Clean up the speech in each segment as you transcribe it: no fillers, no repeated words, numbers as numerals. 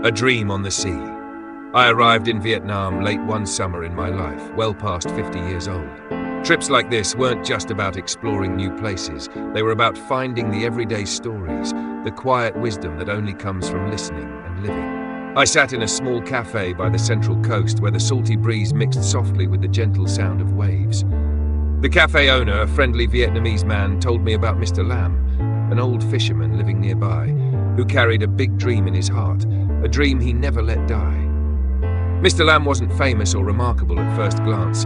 A dream on the sea. I arrived in Vietnam late one summer in my life, well past 50 years old. Trips like this weren't just about exploring new places. They were about finding the everyday stories, the quiet wisdom that only comes from listening and living. I sat in a small cafe by the central coast where the salty breeze mixed softly with the gentle sound of waves. The cafe owner, a friendly Vietnamese man, told me about Mr. Lam, an old fisherman living nearby, who carried a big dream in his heart, a dream he never let die. Mr. Lam wasn't famous or remarkable at first glance,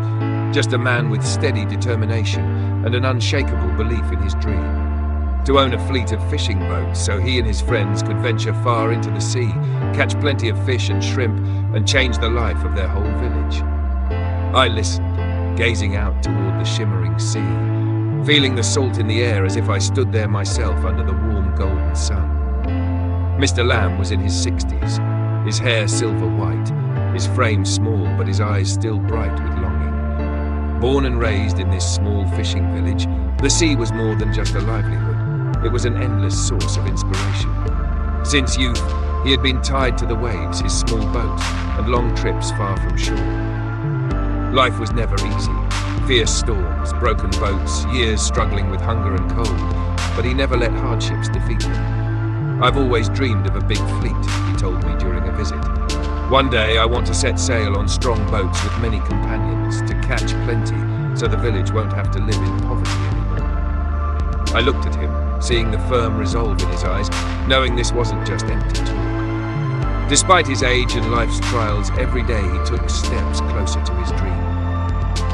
just a man with steady determination and an unshakable belief in his dream. To own a fleet of fishing boats so he and his friends could venture far into the sea, catch plenty of fish and shrimp, and change the life of their whole village. I listened, gazing out toward the shimmering sea, feeling the salt in the air as if I stood there myself under the warm golden sun. Mr. Lam was in his 60s, his hair silver white, his frame small but his eyes still bright with longing. Born and raised in this small fishing village, the sea was more than just a livelihood. It was an endless source of inspiration. Since youth, he had been tied to the waves, his small boat, and long trips far from shore. Life was never easy. Fierce storms, broken boats, years struggling with hunger and cold, but he never let hardships defeat him. "I've always dreamed of a big fleet," he told me during a visit. "One day I want to set sail on strong boats with many companions, to catch plenty, so the village won't have to live in poverty anymore." I looked at him, seeing the firm resolve in his eyes, knowing this wasn't just empty talk. Despite his age and life's trials, every day he took steps closer to his dream.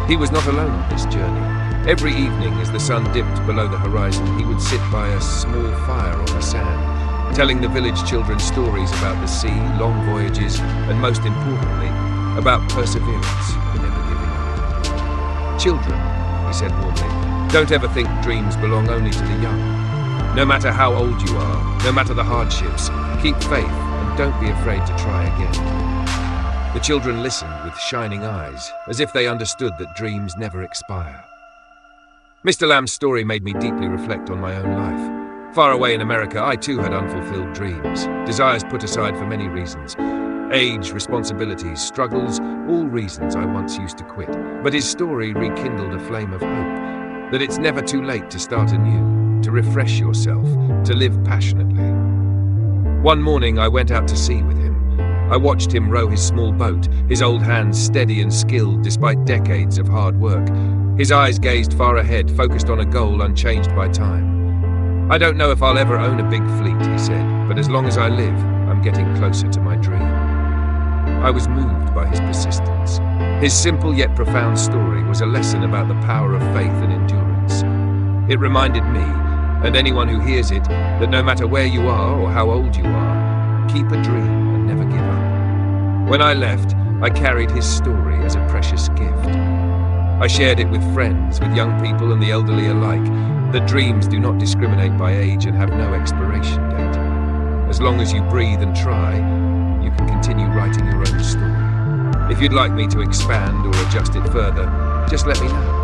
He was not alone on this journey. Every evening as the sun dipped below the horizon, he would sit by a small fire on the sand, telling the village children stories about the sea, long voyages, and most importantly, about perseverance and never giving up. "Children," he said warmly, "don't ever think dreams belong only to the young. No matter how old you are, no matter the hardships, keep faith and don't be afraid to try again." The children listened with shining eyes, as if they understood that dreams never expire. Mr. Lam's story made me deeply reflect on my own life. Far away in America, I too had unfulfilled dreams, desires put aside for many reasons. Age, responsibilities, struggles, all reasons I once used to quit. But his story rekindled a flame of hope, that it's never too late to start anew, to refresh yourself, to live passionately. One morning I went out to sea with him. I watched him row his small boat, his old hands steady and skilled despite decades of hard work. His eyes gazed far ahead, focused on a goal unchanged by time. "I don't know if I'll ever own a big fleet," he said, "but as long as I live, I'm getting closer to my dream." I was moved by his persistence. His simple yet profound story was a lesson about the power of faith and endurance. It reminded me, and anyone who hears it, that no matter where you are or how old you are, keep a dream and never give up. When I left, I carried his story as a precious gift. I shared it with friends, with young people and the elderly alike, that dreams do not discriminate by age and have no expiration date. As long as you breathe and try, you can continue writing your own story. If you'd like me to expand or adjust it further, just let me know.